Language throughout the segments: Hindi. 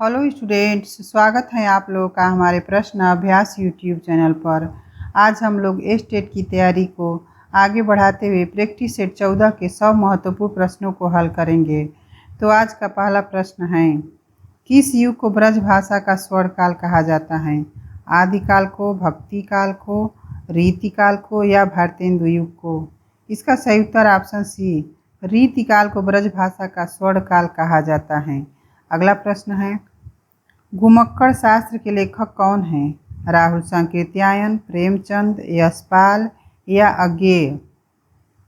हेलो स्टूडेंट्स, स्वागत है आप लोगों का हमारे प्रश्न अभ्यास यूट्यूब चैनल पर। आज हम लोग स्टेट की तैयारी को आगे बढ़ाते हुए प्रैक्टिस सेट 14 के 100 महत्वपूर्ण प्रश्नों को हल करेंगे। तो आज का पहला प्रश्न है, किस युग को ब्रज भाषा का स्वर्ण काल कहा जाता है? आदिकाल को, भक्ति काल को, रीतिकाल को या भारतेंदु युग को? इसका सही उत्तर ऑप्शन सी, रीतिकाल को ब्रज भाषा का स्वर्ण काल कहा जाता है। अगला प्रश्न है, घुमक्कड़ शास्त्र के लेखक कौन हैं? राहुल सांकृत्यायन, प्रेमचंद, यशपाल या अज्ञेय?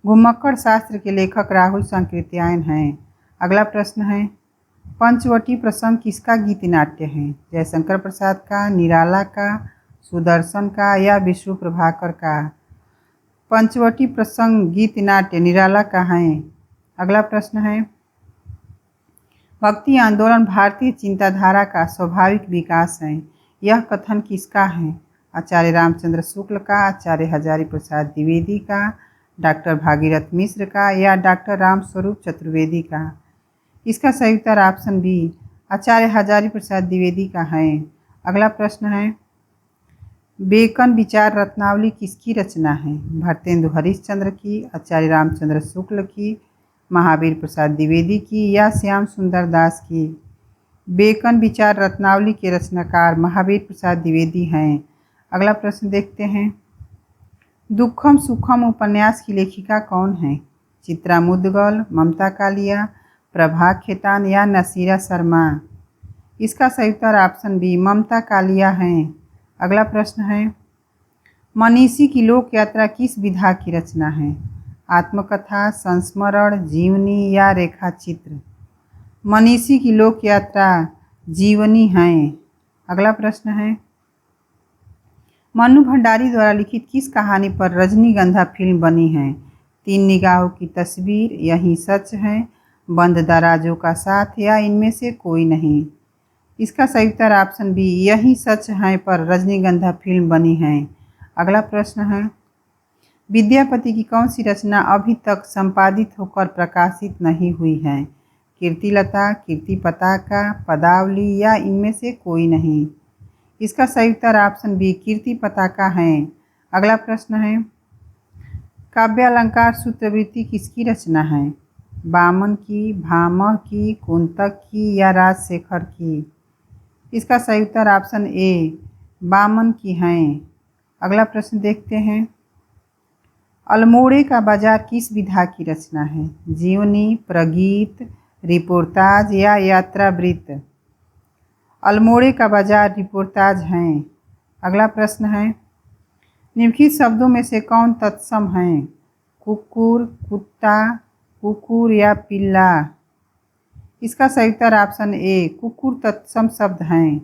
घुमक्कड़ शास्त्र के लेखक राहुल सांकृत्यायन हैं। अगला प्रश्न है, पंचवटी प्रसंग किसका गीत नाट्य है? जयशंकर प्रसाद का, निराला का, सुदर्शन का या विष्णु प्रभाकर का? पंचवटी प्रसंग गीत नाट्य निराला का है। अगला प्रश्न है, भक्ति आंदोलन भारतीय चिंताधारा का स्वाभाविक विकास है, यह कथन किसका है? आचार्य रामचंद्र शुक्ल का, आचार्य हजारी प्रसाद द्विवेदी का, डॉक्टर भागीरथ मिश्र का या डॉक्टर रामस्वरूप चतुर्वेदी का? इसका सही उत्तर ऑप्शन बी, आचार्य हजारी प्रसाद द्विवेदी का है। अगला प्रश्न है, बेकन विचार रत्नावली किसकी रचना है? भारतेंदु हरिश्चंद्र की, आचार्य रामचंद्र शुक्ल की, महावीर प्रसाद द्विवेदी की या श्याम सुंदर दास की? बेकन विचार रत्नावली के रचनाकार महावीर प्रसाद द्विवेदी हैं। अगला प्रश्न देखते हैं, दुखम सुखम उपन्यास की लेखिका कौन है? चित्रा मुदगल, ममता कालिया, प्रभा खेतान या नसीरा शर्मा? इसका सही उत्तर ऑप्शन बी, ममता कालिया हैं। अगला प्रश्न है, मनीषी की लोक यात्रा किस विधा की रचना है? आत्मकथा, संस्मरण, जीवनी या रेखाचित्र? मनीषी की लोक यात्रा जीवनी है। अगला प्रश्न है, मन्नू भंडारी द्वारा लिखित किस कहानी पर रजनीगंधा फिल्म बनी है? तीन निगाहों की तस्वीर, यही सच है, बंद दराजों का साथ या इनमें से कोई नहीं? इसका सही उत्तर ऑप्शन बी, यही सच है पर रजनीगंधा फिल्म बनी है। अगला प्रश्न है, विद्यापति की कौन सी रचना अभी तक संपादित होकर प्रकाशित नहीं हुई है? कीर्तिलता, कीर्ति पताका, पदावली या इनमें से कोई नहीं? इसका सही उत्तर ऑप्शन बी, कीर्ति पताका है। अगला प्रश्न है, काव्यालंकार सूत्रवृत्ति किसकी रचना है? वामन की, भामह की, कुंतक की या राजशेखर की? इसका सही उत्तर ऑप्शन ए, वामन की हैं। अगला प्रश्न देखते हैं, अल्मोड़े का बाजार किस विधा की रचना है? जीवनी, प्रगीत, रिपोर्ताज या यात्रावृत्त? अल्मोड़े का बाजार रिपोर्ताज हैं। अगला प्रश्न है, निम्नलिखित शब्दों में से कौन तत्सम हैं? कुकुर, कुत्ता, कुकुर या पिल्ला? इसका सही उत्तर ऑप्शन ए, कुकुर तत्सम शब्द हैं।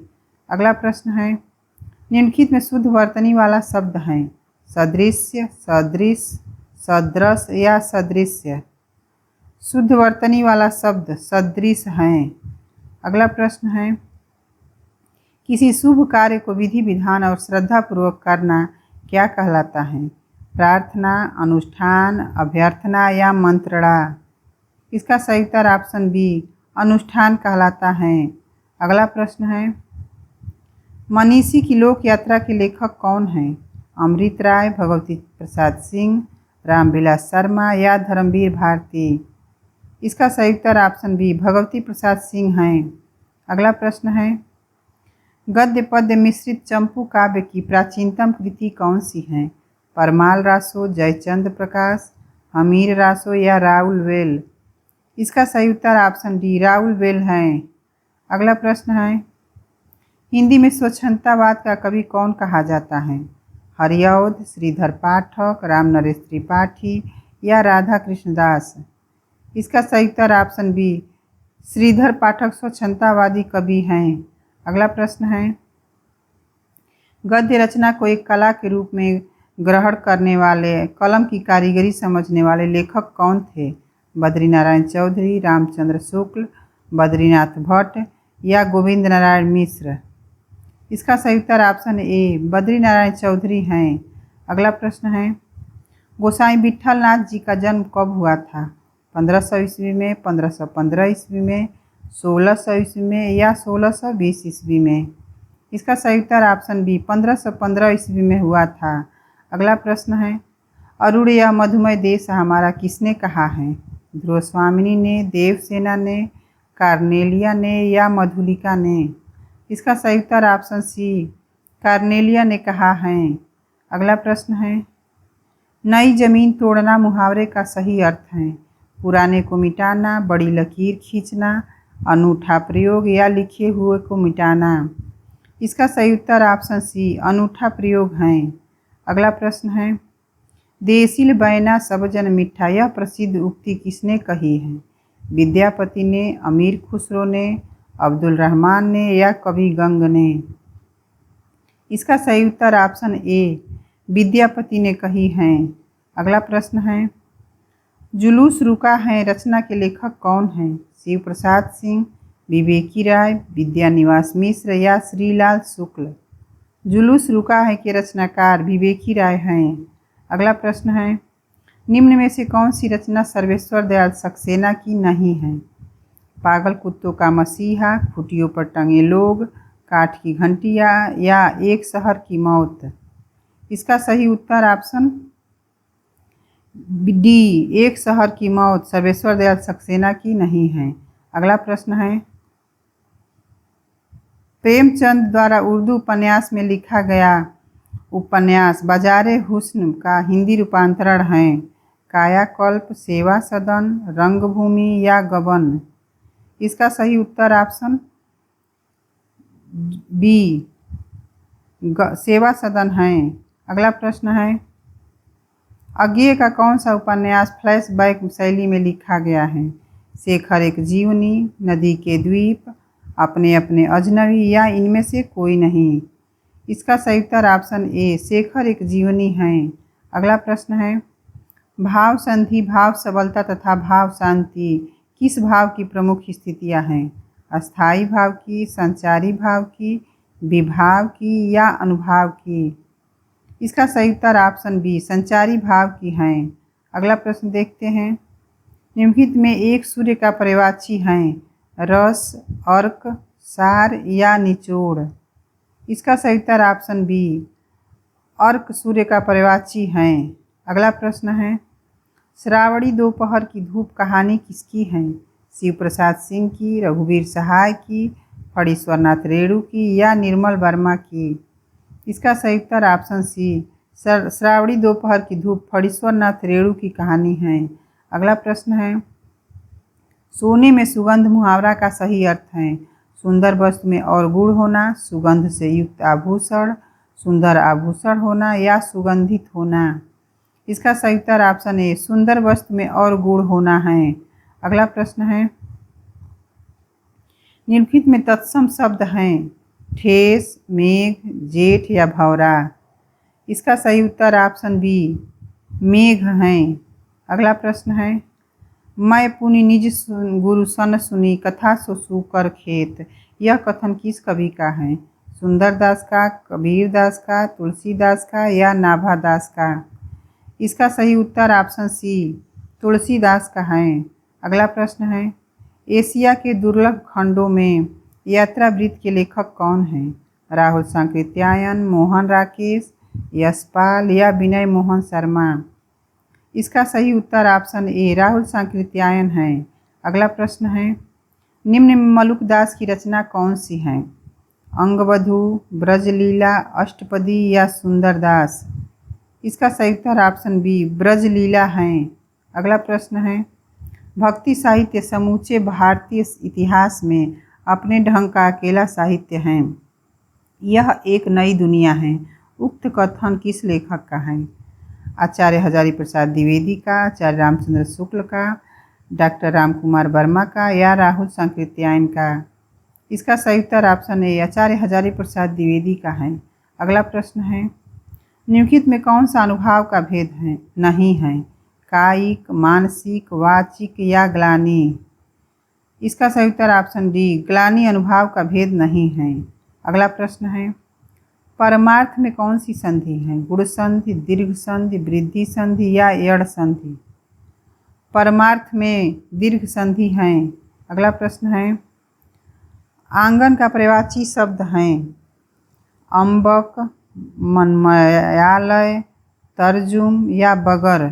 अगला प्रश्न है, निम्नलिखित में शुद्ध वर्तनी वाला शब्द है? सदृश्य, सदृश, सदृश या सदृश्य? शुद्ध वर्तनी वाला शब्द सदृश हैं। अगला प्रश्न है, किसी शुभ कार्य को विधि विधान और श्रद्धा पूर्वक करना क्या कहलाता है? प्रार्थना, अनुष्ठान, अभ्यर्थना या मंत्रणा? इसका सही उत्तर ऑप्शन बी, अनुष्ठान कहलाता है। अगला प्रश्न है, मनीषी की लोक यात्रा के लेखक कौन हैं? अमृत राय, भगवती प्रसाद सिंह, रामविलास शर्मा या धर्मवीर भारती? इसका सही उत्तर ऑप्शन बी, भगवती प्रसाद सिंह हैं। अगला प्रश्न है, गद्य पद्य मिश्रित चंपू काव्य की प्राचीनतम कृति कौन सी है? परमाल रासो, जयचंद प्रकाश, हमीर रासो या राउल वेल? इसका सही उत्तर ऑप्शन डी, राउल वेल हैं। अगला प्रश्न है, हिंदी में स्वच्छंदतावाद का कवि कौन कहा जाता है? हरिऔध, श्रीधर पाठक, रामनरेश त्रिपाठी या राधा कृष्णदास? इसका सही उत्तर ऑप्शन बी, श्रीधर पाठक स्वच्छंदतावादी कवि हैं। अगला प्रश्न है, गद्य रचना को एक कला के रूप में ग्रहण करने वाले, कलम की कारीगरी समझने वाले लेखक कौन थे? बद्रीनारायण चौधरी, रामचंद्र शुक्ल, बद्रीनाथ भट्ट या गोविंद नारायण मिश्र? इसका सही उत्तर ऑप्शन ए, बद्रीनारायण चौधरी हैं। अगला प्रश्न है, गोसाई विट्ठल नाथ जी का जन्म कब हुआ था? 1500 ईस्वी में, 1515 ईस्वी में, 1600 ईस्वी में या 1620 ईस्वी में? इसका सही उत्तर ऑप्शन बी 1515 ईस्वी में हुआ था। अगला प्रश्न है, अरुण या मधुमय देश हमारा किसने कहा है? ध्रुव स्वामिनी ने, देवसेना ने, कार्नेलिया ने या मधुलिका ने? इसका सही उत्तर ऑप्शन सी कार्नेलिया ने कहा है। अगला प्रश्न है, नई जमीन तोड़ना मुहावरे का सही अर्थ है? पुराने को मिटाना, बड़ी लकीर खींचना, अनूठा प्रयोग या लिखे हुए को मिटाना? इसका सही उत्तर ऑप्शन सी अनूठा प्रयोग है। अगला प्रश्न है, देसिल बैना सब जन मिठा यह प्रसिद्ध उक्ति किसने कही है? विद्यापति ने, अमीर खुसरो ने, अब्दुल रहमान ने या कवि गंग ने? इसका सही उत्तर ऑप्शन ए विद्यापति ने कही है। अगला प्रश्न है, जुलूस रुका है रचना के लेखक कौन हैं? शिव प्रसाद सिंह, विवेकी राय, विद्यानिवास मिश्र या श्रीलाल शुक्ल? जुलूस रुका है के रचनाकार विवेकी राय हैं। अगला प्रश्न है, निम्न में से कौन सी रचना सर्वेश्वर दयाल सक्सेना की नहीं है? पागल कुत्तों का मसीहा, खुटियों पर टंगे लोग, काठ की घंटियाँ या एक शहर की मौत? इसका सही उत्तर ऑप्शन डी एक शहर की मौत सर्वेश्वर दयाल सक्सेना की नहीं है। अगला प्रश्न है, प्रेमचंद द्वारा उर्दू उपन्यास में लिखा गया उपन्यास बाजारे हुस्न का हिंदी रूपांतरण है? कायाकल्प, सेवा सदन, रंगभूमि या गबन? इसका सही उत्तर ऑप्शन बी सेवा सदन है। अगला प्रश्न है, अज्ञेय का कौन सा उपन्यास फ्लैशबैक शैली में लिखा गया है? शेखर एक जीवनी, नदी के द्वीप, अपने अपने अजनबी या इनमें से कोई नहीं? इसका सही उत्तर ऑप्शन ए शेखर एक जीवनी है। अगला प्रश्न है, भाव संधि, भाव सबलता तथा भाव शांति किस भाव की प्रमुख स्थितियां हैं? अस्थायी भाव की, संचारी भाव की, विभाव की या अनुभाव की? इसका सही उत्तर ऑप्शन बी संचारी भाव की है। अगला प्रश्न देखते हैं, निम्नलिखित में एक सूर्य का पर्यायवाची है? रस, अर्क, सार या निचोड़? इसका सही उत्तर ऑप्शन बी अर्क सूर्य का पर्यायवाची है। अगला प्रश्न है, श्रावणी दोपहर की धूप कहानी किसकी है? शिव प्रसाद सिंह की, रघुवीर सहाय की, फणीश्वरनाथ रेणु की या निर्मल वर्मा की? इसका सही उत्तर ऑप्शन सी श्रावणी दोपहर की धूप फणीश्वरनाथ रेणु की कहानी है। अगला प्रश्न है, सोने में सुगंध मुहावरा का सही अर्थ है? सुंदर वस्तु में और गुण होना, सुगंध से युक्त आभूषण, सुंदर आभूषण होना या सुगंधित होना? इसका सही उत्तर ऑप्शन ए सुंदर वस्तु में और गुण होना है। अगला प्रश्न है, निम्नलिखित में तत्सम शब्द हैं? ठेस, मेघ, जेठ या भौरा? इसका सही उत्तर ऑप्शन बी मेघ है। अगला प्रश्न है, मैं पुनि निज गुरु सन सुनी कथा सो सूकर खेत यह कथन किस कवि का है? सुंदरदास का, कबीर दास का, तुलसीदास का या नाभादास का? इसका सही उत्तर ऑप्शन सी तुलसीदास का है। अगला प्रश्न है, एशिया के दुर्लभ खंडों में यात्रा वृत्त के लेखक कौन हैं? राहुल सांकृत्यायन, मोहन राकेश, यशपाल या विनय मोहन शर्मा? इसका सही उत्तर ऑप्शन ए राहुल सांकृत्यायन है। अगला प्रश्न है, निम्न में मलुकदास की रचना कौन सी है? अंगवधू, ब्रजलीला, अष्टपदी या सुंदरदास? इसका सही उत्तर ऑप्शन बी ब्रजलीला है। अगला प्रश्न है, भक्ति साहित्य समूचे भारतीय इतिहास में अपने ढंग का अकेला साहित्य है, यह एक नई दुनिया है। उक्त कथन किस लेखक का है? आचार्य हजारी प्रसाद द्विवेदी का, आचार्य रामचंद्र शुक्ल का, डॉक्टर रामकुमार वर्मा का या राहुल सांकृत्यायन का? इसका सही उत्तर ऑप्शन ए आचार्य हजारी प्रसाद द्विवेदी का है। अगला प्रश्न है, निम्नलिखित में कौन सा अनुभाव का भेद है नहीं है? कायिक, मानसिक, वाचिक या ग्लानि? इसका सही उत्तर ऑप्शन डी ग्लानि अनुभाव का भेद नहीं है। अगला प्रश्न है, परमार्थ में कौन सी संधि है? गुण संधि, दीर्घ संधि, वृद्धि संधि या यड़ संधि? परमार्थ में दीर्घ संधि है। अगला प्रश्न है, आंगन का पर्यायवाची शब्द हैं अम्बक, मनमयालय, तर्जुम या बगर।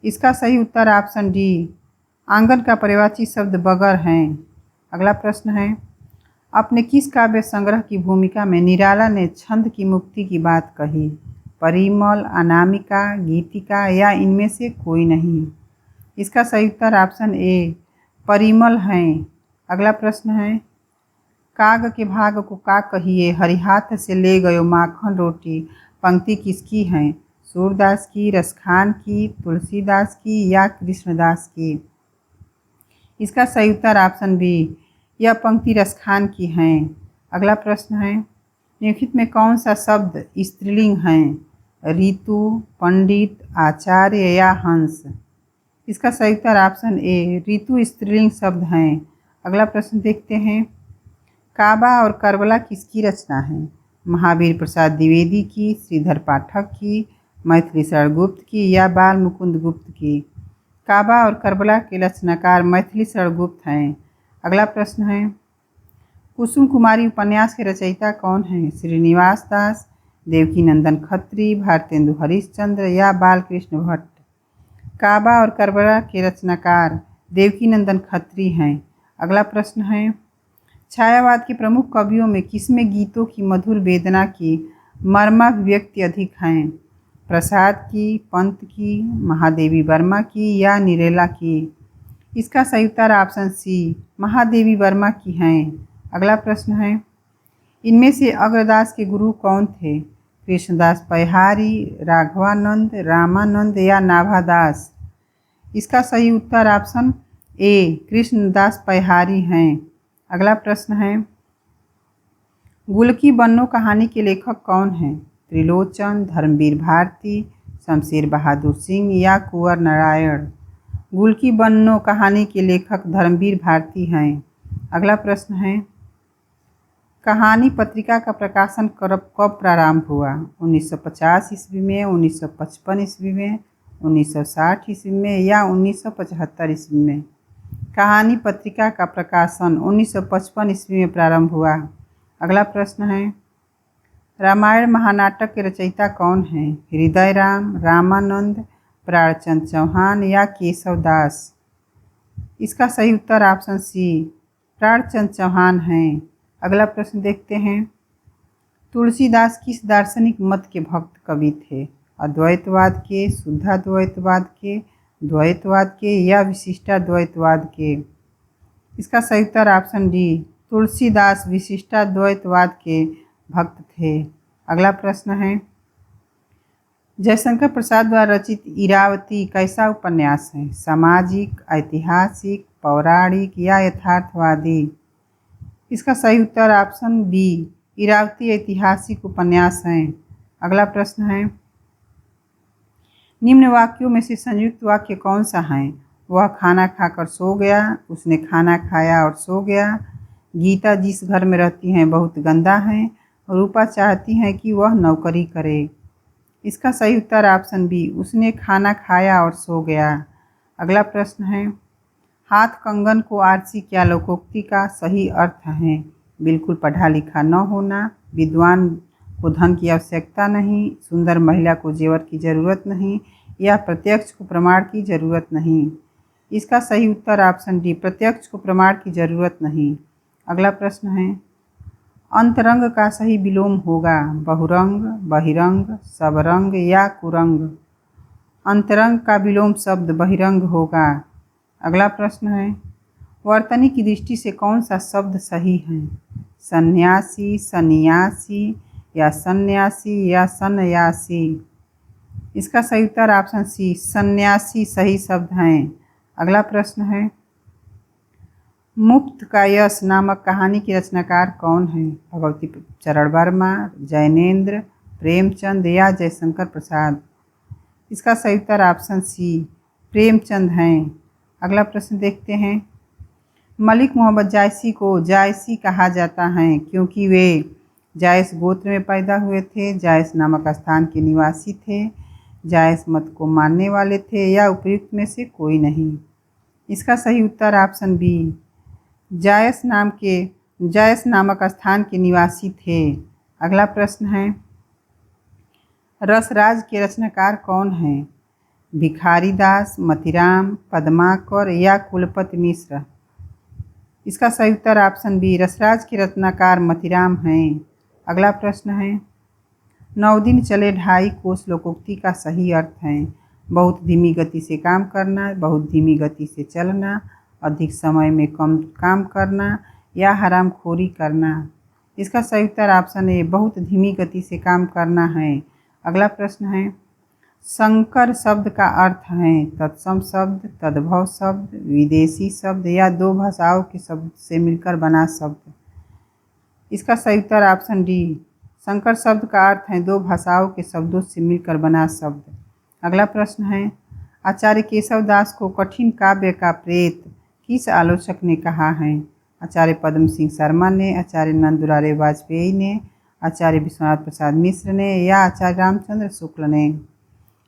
इसका सही उत्तर ऑप्शन डी, आंगन का पर्यायवाची शब्द बगर हैं। अगला प्रश्न है, अपने किस काव्य संग्रह की भूमिका में निराला ने छंद की मुक्ति की बात कही? परिमल, अनामिका, गीतिका या इनमें से कोई नहीं। इसका सही उत्तर ऑप्शन ए, परिमल हैं। अगला प्रश्न है, काग के भाग को का कहिए, हरिहाथ से ले गयो माखन रोटी। पंक्ति किसकी है? सूरदास की, रसखान की, तुलसीदास की या कृष्णदास की? इसका सही उत्तर ऑप्शन बी, यह पंक्ति रसखान की हैं। अगला प्रश्न है, निम्नलिखित में कौन सा शब्द स्त्रीलिंग है? ऋतु, पंडित, आचार्य या हंस? इसका सही उत्तर ऑप्शन ए, ऋतु स्त्रीलिंग शब्द हैं। अगला प्रश्न देखते हैं, काबा और करबला किसकी रचना है? महावीर प्रसाद द्विवेदी की, श्रीधर पाठक की, मैथिली शरण गुप्त की या बाल मुकुंद गुप्त की? काबा और करबला के रचनाकार मैथिली शरण गुप्त हैं। अगला प्रश्न है, कुसुम कुमारी उपन्यास के रचयिता कौन हैं? श्रीनिवास दास, देवकीनंदन खत्री, भारतेंदु हरिश्चंद्र या बालकृष्ण भट्ट? काबा और करबला के रचनाकार देवकीनंदन खत्री हैं। अगला प्रश्न है, छायावाद के प्रमुख कवियों में किसमें गीतों की मधुर वेदना की मर्माभिव्यक्ति अधिक हैं? प्रसाद की, पंत की, महादेवी वर्मा की या निरेला की? इसका सही उत्तर ऑप्शन सी, महादेवी वर्मा की हैं। अगला प्रश्न है, इनमें से अग्रदास के गुरु कौन थे? कृष्णदास पैहारी, राघवानंद, रामानंद या नाभादास? इसका सही उत्तर ऑप्शन ए, कृष्णदास पैहारी हैं। अगला प्रश्न है, गुल की बन्नो कहानी के लेखक कौन हैं? त्रिलोचन, धर्मवीर भारती, शमशेर बहादुर सिंह या कुंवर नारायण? गुल की बन्नो कहानी के लेखक धर्मवीर भारती हैं। अगला प्रश्न है, कहानी पत्रिका का प्रकाशन कब प्रारंभ हुआ? 1950 ईस्वी में, 1955 ईस्वी में, 1960 ईस्वी में या 1975 ईस्वी में? कहानी पत्रिका का प्रकाशन 1955 ईस्वी में प्रारंभ हुआ। अगला प्रश्न है, रामायण महानाटक के रचयिता कौन हैं? हृदयराम, रामानंद, प्राणचंद चौहान या केशव दास? इसका सही उत्तर ऑप्शन सी, प्राणचंद चौहान हैं। अगला प्रश्न देखते हैं, तुलसीदास किस दार्शनिक मत के भक्त कवि थे? अद्वैतवाद के, शुद्धाद्वैतवाद के, द्वैतवाद के या विशिष्टाद्वैतवाद के? इसका सही उत्तर ऑप्शन डी, तुलसीदास विशिष्टाद्वैतवाद के भक्त थे। अगला प्रश्न है, जयशंकर प्रसाद द्वारा रचित इरावती कैसा उपन्यास है? सामाजिक, ऐतिहासिक, पौराणिक या यथार्थवादी? इसका सही उत्तर ऑप्शन बी, इरावती ऐतिहासिक उपन्यास है। अगला प्रश्न है, निम्न वाक्यों में से संयुक्त वाक्य कौन सा है? वह खाना खाकर सो गया, उसने खाना खाया और सो गया, गीता जिस घर में रहती हैं बहुत गंदा है, रूपा चाहती हैं कि वह नौकरी करे। इसका सही उत्तर ऑप्शन बी, उसने खाना खाया और सो गया। अगला प्रश्न है, हाथ कंगन को आरसी क्या लोकोक्ति का सही अर्थ है? बिल्कुल पढ़ा लिखा न होना, विद्वान को धन की आवश्यकता नहीं, सुंदर महिला को जेवर की जरूरत नहीं या प्रत्यक्ष को प्रमाण की जरूरत नहीं? इसका सही उत्तर ऑप्शन डी, प्रत्यक्ष को प्रमाण की जरूरत नहीं। अगला प्रश्न है, अंतरंग का सही विलोम होगा बहुरंग, बहिरंग, सबरंग या कुरंग? अंतरंग का विलोम शब्द बहिरंग होगा। अगला प्रश्न है, वर्तनी की दृष्टि से कौन सा शब्द सही है? सन्यासी, सन्यासी या सन्यासी या सन्यासी? इसका सही उत्तर ऑप्शन सी, सन्यासी सही शब्द हैं। अगला प्रश्न है, मुक्त का यश नामक कहानी के रचनाकार कौन है? भगवती चरण वर्मा, जैनेन्द्र, प्रेमचंद या जयशंकर प्रसाद? इसका सही उत्तर ऑप्शन सी, प्रेमचंद हैं। अगला प्रश्न देखते हैं, मलिक मोहम्मद जायसी को जायसी कहा जाता है क्योंकि वे जायस गोत्र में पैदा हुए थे, जायस नामक स्थान के निवासी थे, जायस मत को मानने वाले थे या उपयुक्त में से कोई नहीं? इसका सही उत्तर ऑप्शन बी, जायस नाम के जयस नामक स्थान के निवासी थे। अगला प्रश्न है, रसराज के रचनाकार कौन हैं? भिखारी दास, मतीराम, पद्माकर या कुलपति मिश्र? इसका सही उत्तर ऑप्शन बी, रसराज के रत्नाकार मतीराम हैं। अगला प्रश्न है, 9 दिन चले 2.5 कोस लोकोक्ति का सही अर्थ है? बहुत धीमी गति से काम करना, बहुत धीमी गति से चलना, अधिक समय में कम काम करना या हरामखोरी करना? इसका सही उत्तर ऑप्शन ए, बहुत धीमी गति से काम करना है। अगला प्रश्न है, संकर शब्द का अर्थ है तत्सम शब्द, तद्भव शब्द, विदेशी शब्द या 2 भाषाओं के शब्द से मिलकर बना शब्द? इसका सही उत्तर ऑप्शन डी, संकर शब्द का अर्थ है 2 भाषाओं के शब्दों से मिलकर बना शब्द। अगला प्रश्न है, आचार्य केशव दास को कठिन काव्य का प्रेत किस आलोचक ने कहा है? आचार्य पद्म सिंह शर्मा ने, आचार्य नंद दुलारे वाजपेयी ने, आचार्य विश्वनाथ प्रसाद मिश्र ने या आचार्य रामचंद्र शुक्ल ने?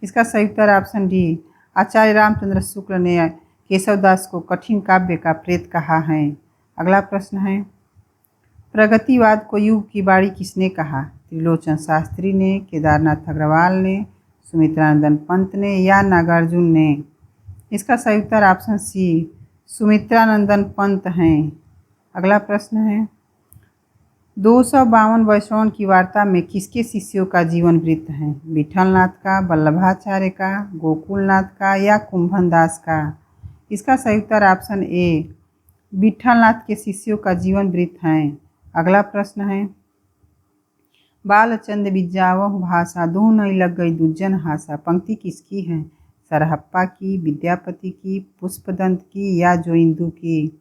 इसका सही उत्तर ऑप्शन डी, आचार्य रामचंद्र शुक्ल ने केशवदास को कठिन काव्य का प्रेत कहा है। अगला प्रश्न है, प्रगतिवाद को युग की बाड़ी किसने कहा? त्रिलोचन शास्त्री ने, केदारनाथ अग्रवाल ने, सुमित्रानंदन पंत ने या नागार्जुन ने? इसका सही उत्तर ऑप्शन सी, सुमित्रानंदन पंत हैं। अगला प्रश्न है, 252 वैष्णवों की वार्ता में किसके शिष्यों का जीवन वृत्त है? विठलनाथ का, वल्लभाचार्य का, गोकुलनाथ का या कुंभन दास का? इसका सही उत्तर ऑप्शन ए, विठलनाथ के शिष्यों का जीवन वृत्त है। अगला प्रश्न है, बालचंद बिजावह भाषा दो नहीं लग गई दुज्जन हासा पंक्ति किसकी है? सरहप्पा की, विद्यापति की, पुष्पदंत की या जोइंदू की?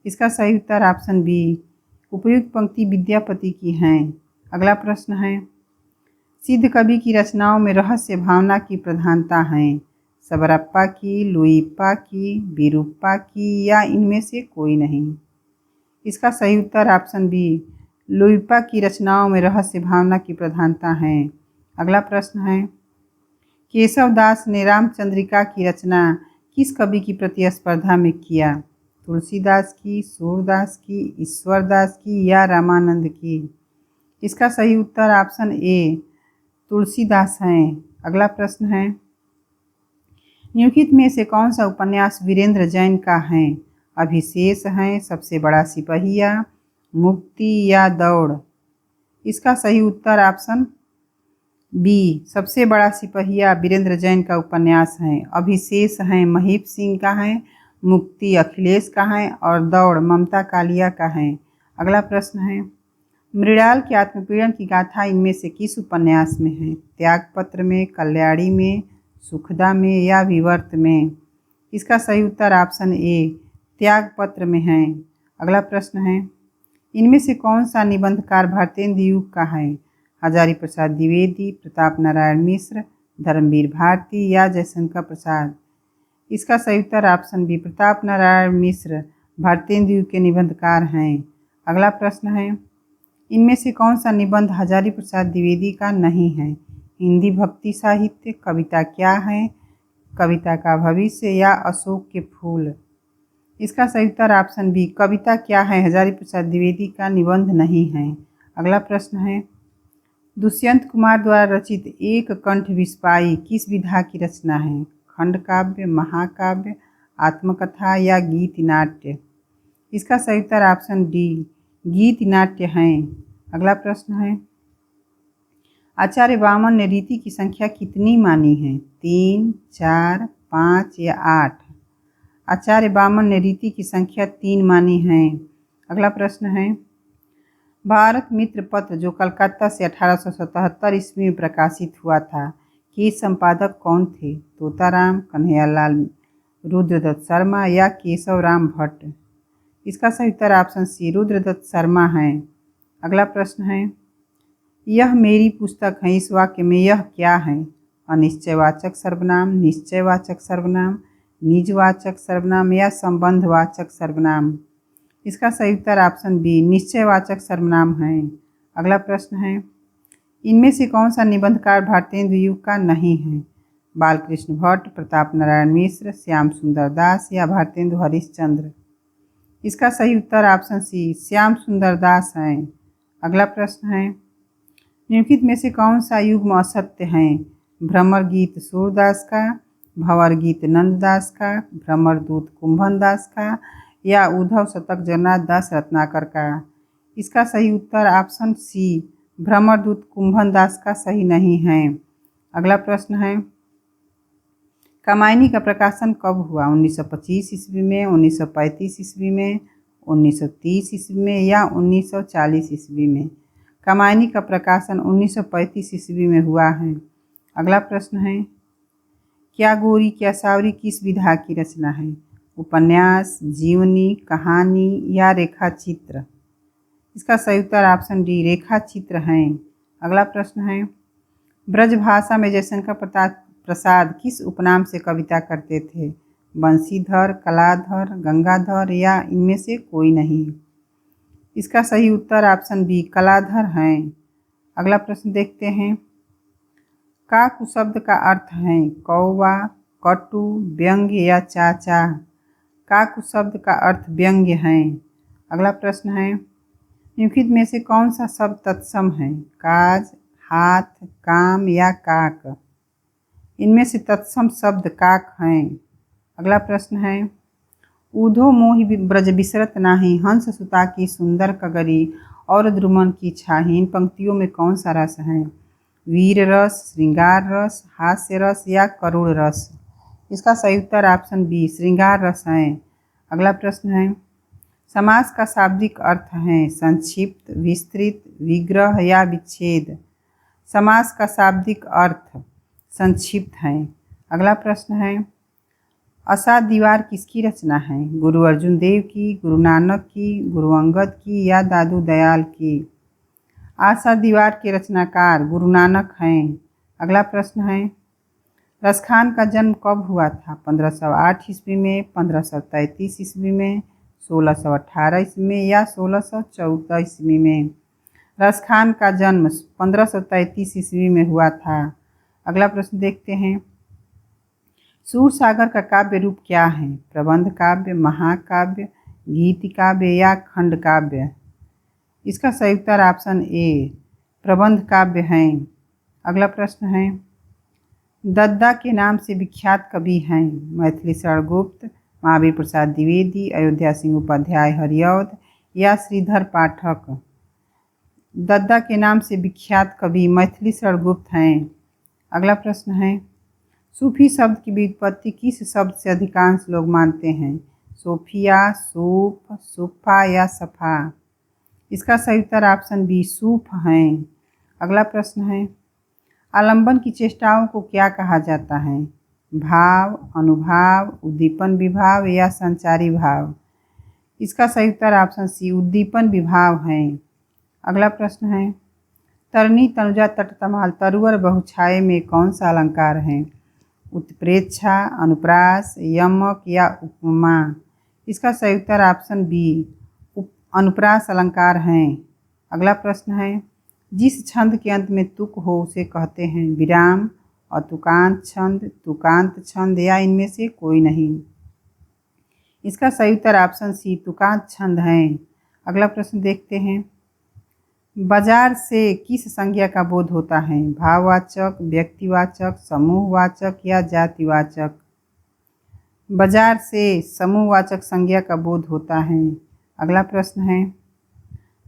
इसका सही उत्तर ऑप्शन बी, उपयुक्त पंक्ति विद्यापति की हैं। अगला प्रश्न है, सिद्ध कवि की रचनाओं में रहस्य भावना की प्रधानता है? सबरप्पा की, लुईप्पा की, विरूप्पा की या इनमें से कोई नहीं? इसका सही उत्तर ऑप्शन बी, लुईप्पा की रचनाओं में रहस्य भावना की प्रधानता है। अगला प्रश्न है, केशवदास ने रामचंद्रिका की रचना किस कवि की प्रतिस्पर्धा में किया? तुलसीदास की, सूरदास की, ईश्वरदास की या रामानंद की? इसका सही उत्तर ऑप्शन ए, तुलसीदास हैं। अगला प्रश्न है, निम्नलिखित में से कौन सा उपन्यास वीरेंद्र जैन का है? अभिशेष है, सबसे बड़ा सिपहिया, मुक्ति या दौड़? इसका सही उत्तर ऑप्शन बी, सबसे बड़ा सिपहिया वीरेंद्र जैन का उपन्यास है। अभिशेष है महीप सिंह का है, मुक्ति अखिलेश का है और दौड़ ममता कालिया का है। अगला प्रश्न है, मृणाल के आत्मपीड़न की गाथा इनमें से किस उपन्यास में है? त्यागपत्र में, कल्याणी में, सुखदा में या विवर्त में? इसका सही उत्तर ऑप्शन ए, त्यागपत्र में है। अगला प्रश्न है, इनमें से कौन सा निबंधकार भारतेंदु युग का है? हजारी प्रसाद द्विवेदी, प्रताप नारायण मिश्र, धर्मवीर भारती या जयशंकर प्रसाद? इसका सही उत्तर ऑप्शन बी, प्रताप नारायण मिश्र भारतेंदु युग के निबंधकार हैं। अगला प्रश्न है, इनमें से कौन सा निबंध हजारी प्रसाद द्विवेदी का नहीं है? हिंदी भक्ति साहित्य, कविता क्या है, कविता का भविष्य या अशोक के फूल? इसका सही उत्तर ऑप्शन बी, कविता क्या है हजारी प्रसाद द्विवेदी का निबंध नहीं है। अगला प्रश्न है, दुष्यंत कुमार द्वारा रचित एक कंठ विस्पाई किस विधा की रचना है? खंड काव्य, महाकाव्य, आत्मकथा या गीत नाट्य? इसका सही उत्तर ऑप्शन डी, गीत नाट्य हैं। अगला प्रश्न है, आचार्य वामन ने रीति की संख्या कितनी मानी है? 3, 4, 5 या 8? आचार्य वामन ने रीति की संख्या 3 मानी है। अगला प्रश्न है, भारत मित्र पत्र जो कलकत्ता से 1877 ईस्वी में प्रकाशित हुआ था, के संपादक कौन थे? तोताराम, कन्हैयालाल रुद्रदत्त शर्मा या केशव राम भट्ट? इसका सही उत्तर ऑप्शन सी, रुद्रदत्त शर्मा है। अगला प्रश्न है, यह मेरी पुस्तक है, इस वाक्य में यह क्या है? अनिश्चयवाचक सर्वनाम, निश्चयवाचक सर्वनाम, निजवाचक सर्वनाम या संबंधवाचक सर्वनाम? इसका सही उत्तर ऑप्शन बी, निश्चयवाचक सर्वनाम है। अगला प्रश्न है, इनमें से कौन सा निबंधकार भारतेंदु युग का नहीं है? बालकृष्ण भट्ट, प्रताप नारायण मिश्र, श्याम सुंदर दास या भारतेंदु हरिश्चंद्र? इसका सही उत्तर ऑप्शन सी श्याम सुंदर दास है। अगला प्रश्न है, निम्नलिखित में से कौन सा युग्म असत्य है? भ्रमर गीत सूरदास का, भंवर गीत नंददास का, भ्रमर दूत कुंभन दास का या उद्धव शतक जगन्नाथ दास रत्नाकर का? इसका सही उत्तर ऑप्शन सी भ्रमर दूत कुंभन दास का सही नहीं है। अगला प्रश्न है, कामायनी का प्रकाशन कब हुआ? 1925 ईस्वी में, 1935 ईस्वी में, 1930 ईस्वी में या 1940 ईस्वी में? कामायनी का प्रकाशन 1935 ईस्वी में हुआ है। अगला प्रश्न है, क्या गोरी क्या सावरी किस विधा की रचना है? उपन्यास, जीवनी, कहानी या रेखा चित्र? इसका सही उत्तर ऑप्शन डी रेखा चित्र है। अगला प्रश्न है, ब्रजभाषा में जयशंकर प्रसाद किस उपनाम से कविता करते थे? बंशीधर, कलाधर, गंगाधर या इनमें से कोई नहीं? इसका सही उत्तर ऑप्शन बी कलाधर है। अगला प्रश्न देखते हैं, काकु शब्द का अर्थ है कौवा, कटु, व्यंग्य या चाचा? काकु शब्द का अर्थ व्यंग्य है। अगला प्रश्न है, निम्नलिखित में से कौन सा शब्द तत्सम है? काज, हाथ, काम या काक? इनमें से तत्सम शब्द काक हैं। अगला प्रश्न है, ऊधो मोहि ब्रज बिसरत नाही, हंस सुता की सुंदर कगरी और द्रुमन की छाही। इन पंक्तियों में कौन सा रस है? वीर रस, श्रृंगार रस, हास्य रस या करुण रस? इसका सही उत्तर ऑप्शन बी श्रृंगार रस है। अगला प्रश्न है, समास का शाब्दिक अर्थ है संक्षिप्त, विस्तृत, विग्रह या विच्छेद? समास का शाब्दिक अर्थ संक्षिप्त है। अगला प्रश्न है, असा दीवार किसकी रचना है? गुरु अर्जुन देव की, गुरु नानक की, गुरु अंगद की या दादू दयाल की? आशा दीवार के रचनाकार गुरु नानक हैं। अगला प्रश्न है, रसखान का जन्म कब हुआ था? 1508 ईस्वी में, 1533 ईस्वी में, 1618 ईस्वी में या 1614 ईस्वी में? रसखान का जन्म 1533 ईस्वी में हुआ था। अगला प्रश्न देखते हैं, सूरसागर का काव्य रूप क्या है? प्रबंध काव्य, महाकाव्य, गीति काव्य या खंड काव्य? इसका सही उत्तर ऑप्शन ए प्रबंध काव्य है। अगला प्रश्न है, दद्दा के नाम से विख्यात कवि हैं? मैथिली शरण गुप्त, महावीर प्रसाद द्विवेदी, अयोध्या सिंह उपाध्याय हरिऔध या श्रीधर पाठक? दद्दा के नाम से विख्यात कवि मैथिली शरण गुप्त हैं। अगला प्रश्न है, सूफी शब्द की व्युत्पत्ति किस शब्द से अधिकांश लोग मानते हैं? सोफिया, सूफ, सुफा या सफा? इसका सही उत्तर ऑप्शन बी सूफ है। अगला प्रश्न है, आलंबन की चेष्टाओं को क्या कहा जाता है? भाव, अनुभाव, उद्दीपन विभाव या संचारी भाव? इसका सही उत्तर ऑप्शन सी उद्दीपन विभाव है। अगला प्रश्न है, तरनी तनुजा तटतमाल तरुवर बहुछाये में कौन सा अलंकार है? उत्प्रेक्षा, अनुप्रास, यमक या उपमा? इसका सही उत्तर ऑप्शन बी अनुप्रास अलंकार हैं। अगला प्रश्न है, जिस छंद के अंत में तुक हो उसे कहते हैं? विराम, अतुकांत छंद, तुकांत छंद या इनमें से कोई नहीं? इसका सही उत्तर ऑप्शन सी तुकांत छंद है। अगला प्रश्न देखते हैं, बाजार से किस संज्ञा का बोध होता है? भाववाचक, व्यक्तिवाचक, समूहवाचक या जातिवाचक? बाजार से समूहवाचक संज्ञा का बोध होता है। अगला प्रश्न है,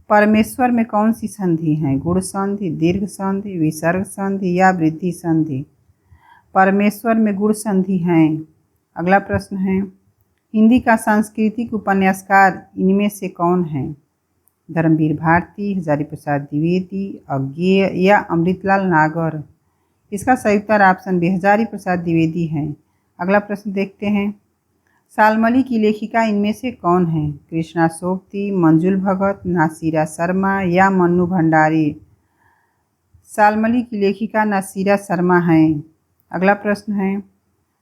परमेश्वर में कौन सी संधि है? गुण संधि, दीर्घ संधि, विसर्ग संधि या वृद्धि संधि? परमेश्वर में गुण संधि है। अगला प्रश्न है, हिंदी का सांस्कृतिक उपन्यासकार इनमें से कौन है? धर्मवीर भारती, हजारी प्रसाद द्विवेदी, अज्ञेय या अमृतलाल नागर? इसका सही उत्तर ऑप्शन बी हजारी प्रसाद द्विवेदी है। अगला प्रश्न देखते हैं, सालमली की लेखिका इनमें से कौन है? कृष्णा सोबती, मंजुल भगत, नासिरा शर्मा या मन्नू भंडारी? सालमली की लेखिका नासिरा शर्मा हैं। अगला प्रश्न है,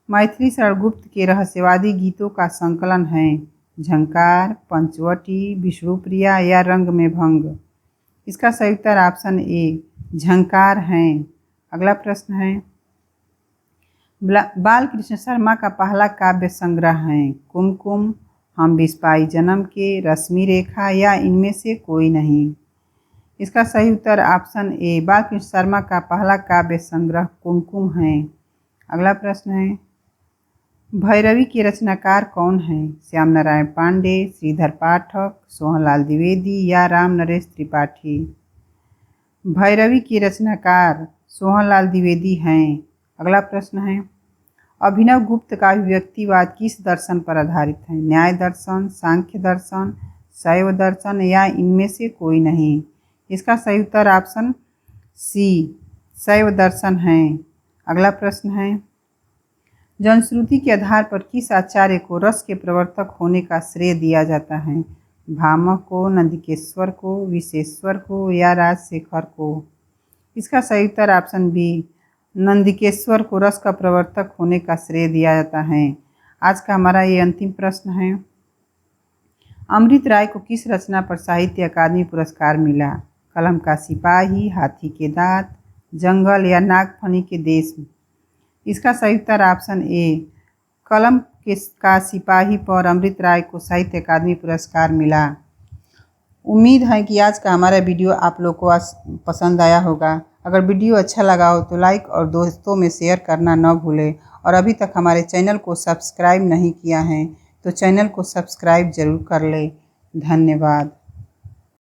मैथिली शरण गुप्त के रहस्यवादी गीतों का संकलन है? झंकार, पंचवटी, विष्णुप्रिया या रंग में भंग? इसका सही उत्तर ऑप्शन ए झंकार हैं। अगला प्रश्न है, बाल कृष्ण शर्मा का पहला काव्य संग्रह है? कुमकुम, हम 20 पाई जन्म के, रश्मि रेखा या इनमें से कोई नहीं। इसका सही उत्तर ऑप्शन ए बालकृष्ण शर्मा का पहला काव्य संग्रह कुमकुम है। अगला प्रश्न है, भैरवी के रचनाकार कौन हैं? श्याम नारायण पांडे, श्रीधर पाठक, सोहनलाल द्विवेदी या राम नरेश त्रिपाठी। भैरवी के रचनाकार सोहनलाल द्विवेदी हैं। अगला प्रश्न है, अभिनव गुप्त का अभिव्यक्तिवाद किस दर्शन पर आधारित है? न्याय दर्शन, सांख्य दर्शन, शैव दर्शन या इनमें से कोई नहीं। इसका सही उत्तर ऑप्शन सी शैव दर्शन है। अगला प्रश्न है, जनश्रुति के आधार पर किस आचार्य को रस के प्रवर्तक होने का श्रेय दिया जाता है? भामह को, नंदिकेश्वर को, विशेश्वर को या राजशेखर को। इसका सही उत्तर ऑप्शन बी नंदिकेश्वर को रस का प्रवर्तक होने का श्रेय दिया जाता है। आज का हमारा ये अंतिम प्रश्न है, अमृत राय को किस रचना पर साहित्य अकादमी पुरस्कार मिला? कलम का सिपाही, हाथी के दांत, जंगल या नागफनी के देश। इसका सही उत्तर ऑप्शन ए कलम का सिपाही पर अमृत राय को साहित्य अकादमी पुरस्कार मिला। उम्मीद है कि आज का हमारा वीडियो आप लोग को पसंद आया होगा। अगर वीडियो अच्छा लगा हो तो लाइक और दोस्तों में शेयर करना न भूलें, और अभी तक हमारे चैनल को सब्सक्राइब नहीं किया है तो चैनल को सब्सक्राइब ज़रूर कर लें। धन्यवाद।